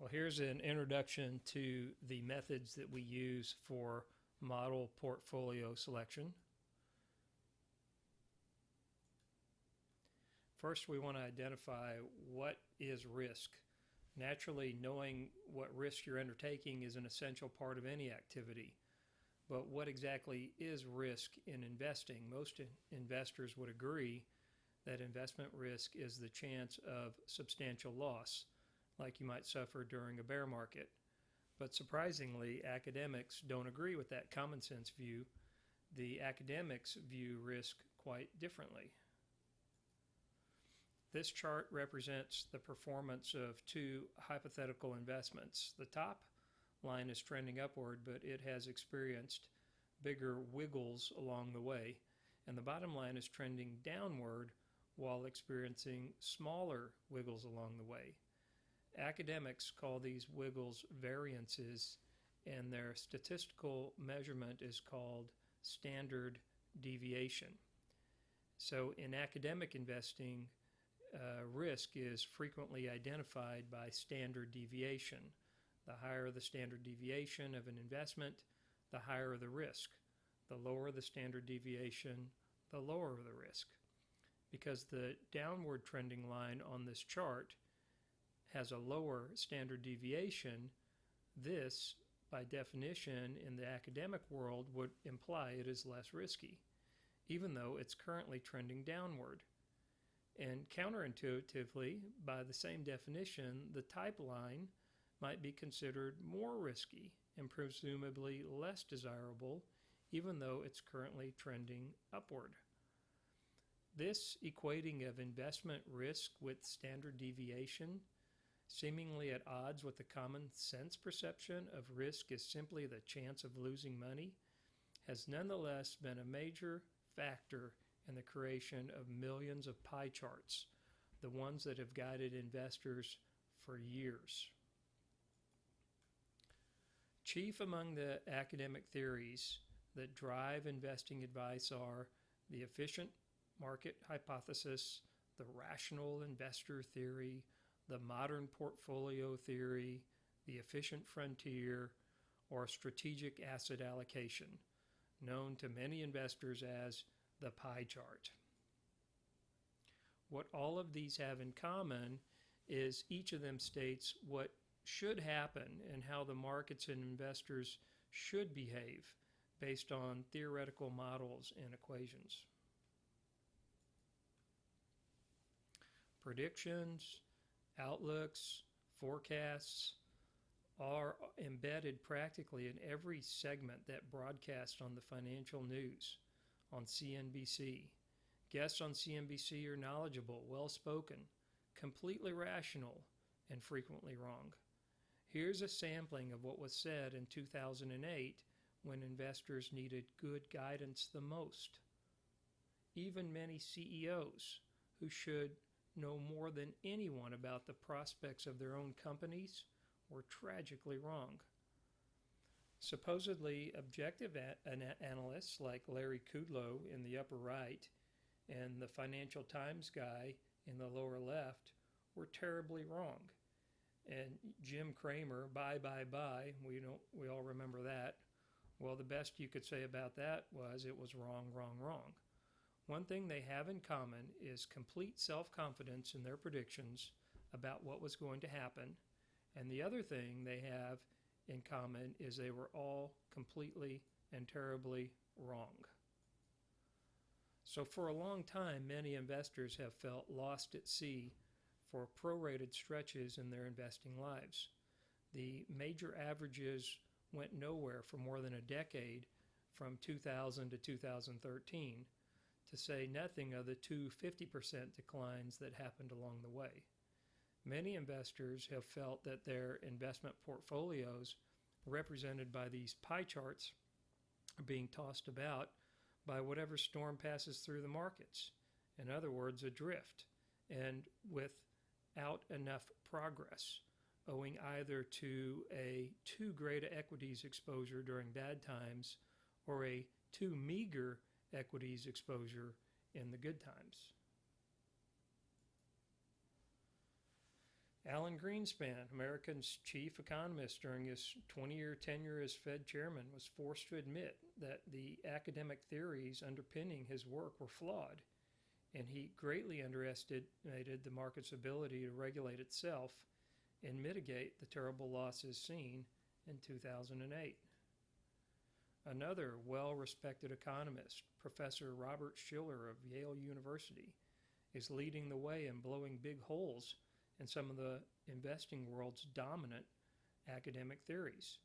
Well, here's an introduction to the methods that we use for model portfolio selection. First, we want to identify what is risk. Naturally, knowing what risk you're undertaking is an essential part of any activity. But what exactly is risk in investing? Most investors would agree that investment risk is the chance of substantial loss, like you might suffer during a bear market. But surprisingly, academics don't agree with that common sense view. The academics view risk quite differently. This chart represents the performance of two hypothetical investments. The top line is trending upward, but it has experienced bigger wiggles along the way. And the bottom line is trending downward while experiencing smaller wiggles along the way. Academics call these wiggles variances, and their statistical measurement is called standard deviation. So in academic investing, risk is frequently identified by standard deviation. The higher the standard deviation of an investment, the higher the risk. The lower the standard deviation, the lower the risk. Because the downward trending line on this chart has a lower standard deviation, this, by definition, in the academic world would imply it is less risky, even though it's currently trending downward. And counterintuitively, by the same definition, the type line might be considered more risky and presumably less desirable, even though it's currently trending upward. This equating of investment risk with standard deviation, seemingly at odds with the common sense perception of risk is simply the chance of losing money, has nonetheless been a major factor in the creation of millions of pie charts, the ones that have guided investors for years. Chief among the academic theories that drive investing advice are the efficient market hypothesis, the rational investor theory, the modern portfolio theory, the efficient frontier, or strategic asset allocation, known to many investors as the pie chart. What all of these have in common is each of them states what should happen and how the markets and investors should behave based on theoretical models and equations. Predictions, outlooks, forecasts are embedded practically in every segment that broadcasts on the financial news on CNBC. Guests on CNBC are knowledgeable, well-spoken, completely rational, and frequently wrong. Here's a sampling of what was said in 2008 when investors needed good guidance the most. Even many CEOs who should know more than anyone about the prospects of their own companies were tragically wrong. Supposedly objective analysts like Larry Kudlow in the upper right and the Financial Times guy in the lower left were terribly wrong. And Jim Cramer, buy, we all remember that. Well, the best you could say about that was it was wrong. One thing they have in common is complete self-confidence in their predictions about what was going to happen. And the other thing they have in common is they were all completely and terribly wrong. So for a long time, many investors have felt lost at sea for prorated stretches in their investing lives. The major averages went nowhere for more than a decade from 2000 to 2013, to say nothing of the two 50% declines that happened along the way. Many investors have felt that their investment portfolios, represented by these pie charts, are being tossed about by whatever storm passes through the markets. In other words, adrift, and without enough progress, owing either to a too great equities exposure during bad times or a too meager equities exposure in the good times. Alan Greenspan, America's chief economist during his 20-year tenure as Fed chairman, was forced to admit that the academic theories underpinning his work were flawed, and he greatly underestimated the market's ability to regulate itself and mitigate the terrible losses seen in 2008. Another well-respected economist, Professor Robert Shiller of Yale University, is leading the way in blowing big holes in some of the investing world's dominant academic theories.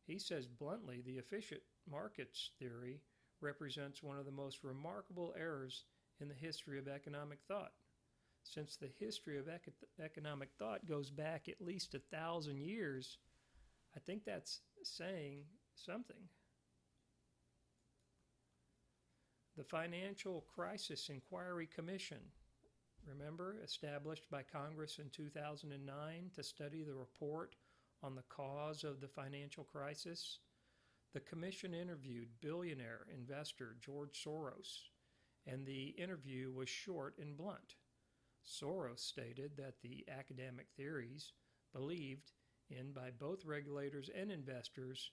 He says bluntly, the efficient markets theory represents one of the most remarkable errors in the history of economic thought. Since the history of economic thought goes back at least 1,000 years, I think that's saying something. The Financial Crisis Inquiry Commission, remember, established by Congress in 2009 to study the report on the cause of the financial crisis. The commission interviewed billionaire investor George Soros, and the interview was short and blunt. Soros stated that the academic theories believed in by both regulators and investors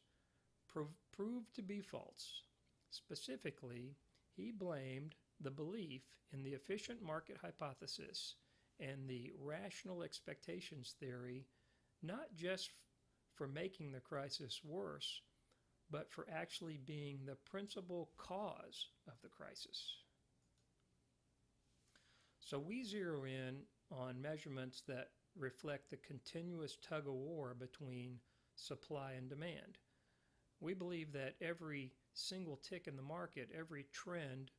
proved to be false. Specifically, he blamed the belief in the efficient market hypothesis and the rational expectations theory not just for making the crisis worse, but for actually being the principal cause of the crisis. So we zero in on measurements that reflect the continuous tug-of-war between supply and demand. We believe that every single tick in the market, every trend,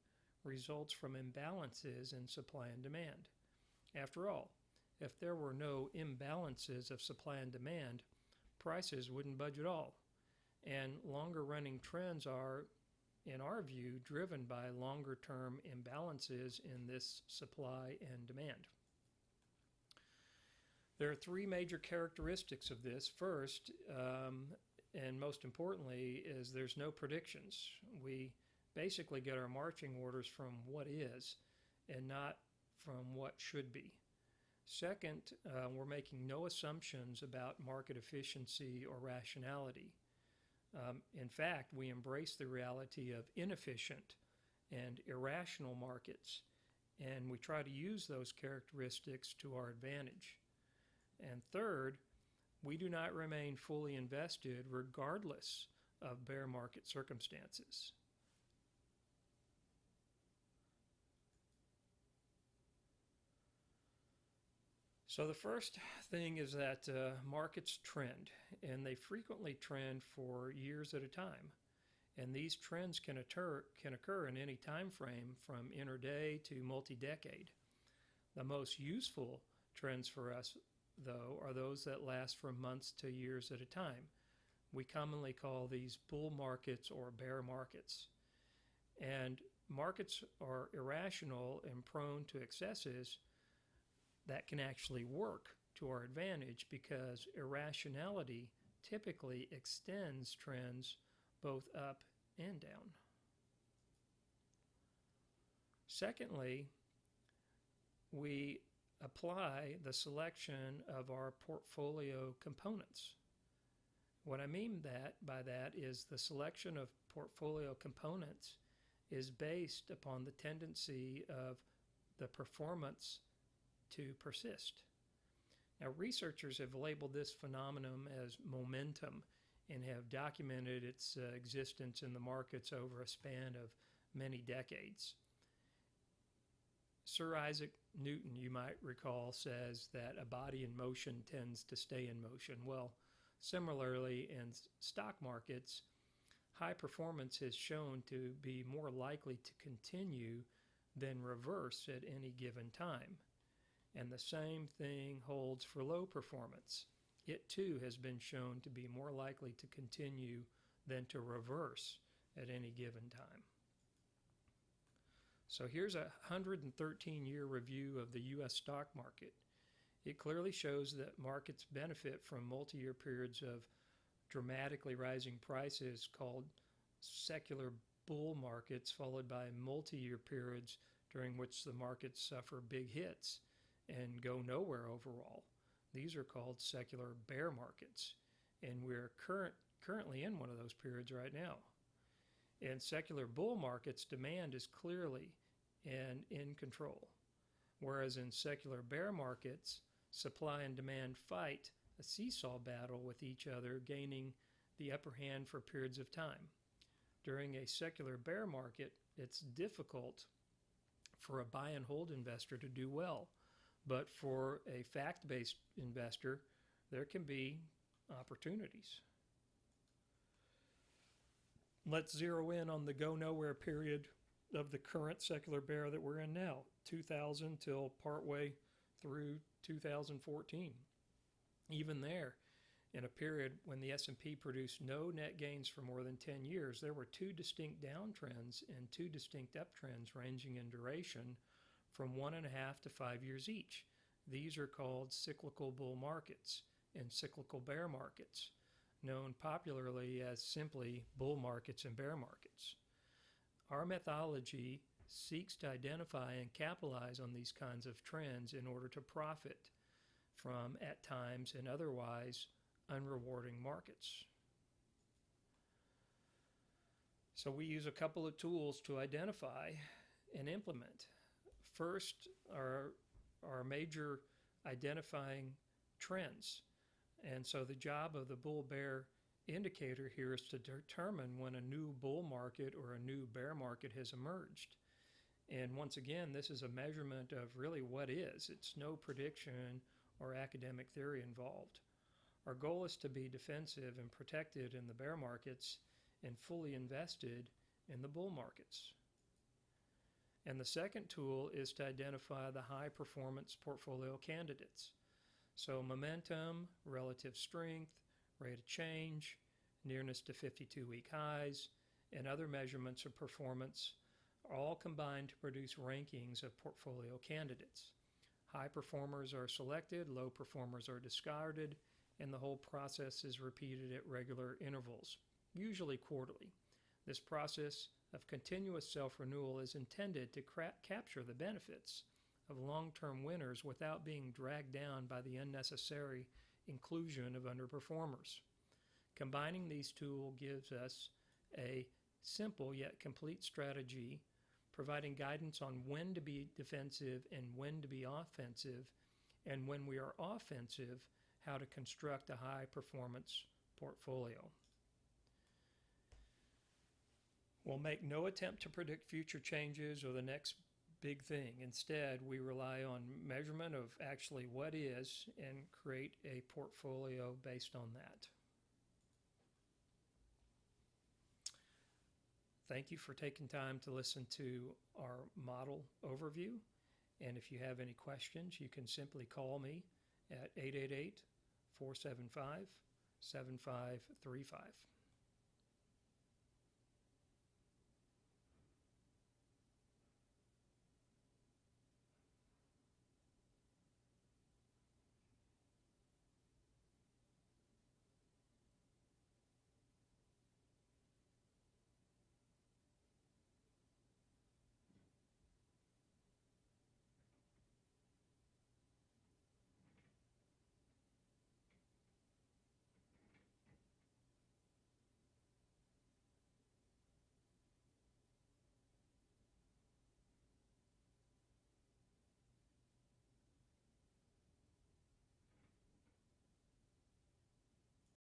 results from imbalances in supply and demand. After all, if there were no imbalances of supply and demand, prices wouldn't budge at all. And longer-running trends are, in our view, driven by longer-term imbalances in this supply and demand. There are three major characteristics of this. First, and most importantly, is there's no predictions. We basically get our marching orders from what is and not from what should be. Second, we're making no assumptions about market efficiency or rationality. In fact, we embrace the reality of inefficient and irrational markets, and we try to use those characteristics to our advantage. And third, we do not remain fully invested regardless of bear market circumstances. So the first thing is that markets trend, and they frequently trend for years at a time. And these trends can occur in any time frame from intraday to multi-decade. The most useful trends for us, though, are those that last from months to years at a time. We commonly call these bull markets or bear markets. And markets are irrational and prone to excesses that can actually work to our advantage because irrationality typically extends trends both up and down. Secondly, we apply the selection of our portfolio components. What I mean by that is the selection of portfolio components is based upon the tendency of the performance to persist. Now, researchers have labeled this phenomenon as momentum and have documented its existence in the markets over a span of many decades. Sir Isaac Newton, you might recall, says that a body in motion tends to stay in motion. Well, similarly, in stock markets, high performance is shown to be more likely to continue than reverse at any given time. And the same thing holds for low performance. It too has been shown to be more likely to continue than to reverse at any given time. So here's a 113-year review of the U.S. stock market. It clearly shows that markets benefit from multi-year periods of dramatically rising prices called secular bull markets, followed by multi-year periods during which the markets suffer big hits and go nowhere overall. These are called secular bear markets, and we're currently in one of those periods right now. In secular bull markets, demand is clearly and in control, whereas in secular bear markets, supply and demand fight a seesaw battle with each other, gaining the upper hand for periods of time. During a secular bear market, it's difficult for a buy and hold investor to do well, but for a fact-based investor, there can be opportunities. Let's zero in on the go-nowhere period of the current secular bear that we're in now, 2000 till partway through 2014. Even there, in a period when the S&P produced no net gains for more than 10 years, there were two distinct downtrends and two distinct uptrends ranging in duration from 1.5 to 5 years each. These are called cyclical bull markets and cyclical bear markets, known popularly as simply bull markets and bear markets. Our methodology seeks to identify and capitalize on these kinds of trends in order to profit from, at times, and otherwise unrewarding markets. So we use a couple of tools to identify and implement. First are our major identifying trends. And so the job of the bull-bear indicator here is to determine when a new bull market or a new bear market has emerged. And once again, this is a measurement of really what is. It's no prediction or academic theory involved. Our goal is to be defensive and protected in the bear markets and fully invested in the bull markets. And the second tool is to identify the high performance portfolio candidates. So momentum, relative strength, rate of change, nearness to 52-week highs, and other measurements of performance are all combined to produce rankings of portfolio candidates. High performers are selected, low performers are discarded, and the whole process is repeated at regular intervals, usually quarterly. This process of continuous self-renewal is intended to capture the benefits of long-term winners without being dragged down by the unnecessary inclusion of underperformers. Combining these tools gives us a simple yet complete strategy, providing guidance on when to be defensive and when to be offensive, and when we are offensive, how to construct a high-performance portfolio. We'll make no attempt to predict future changes or the next big thing. Instead, we rely on measurement of actually what is and create a portfolio based on that. Thank you for taking time to listen to our model overview. And if you have any questions, you can simply call me at 888-475-7535.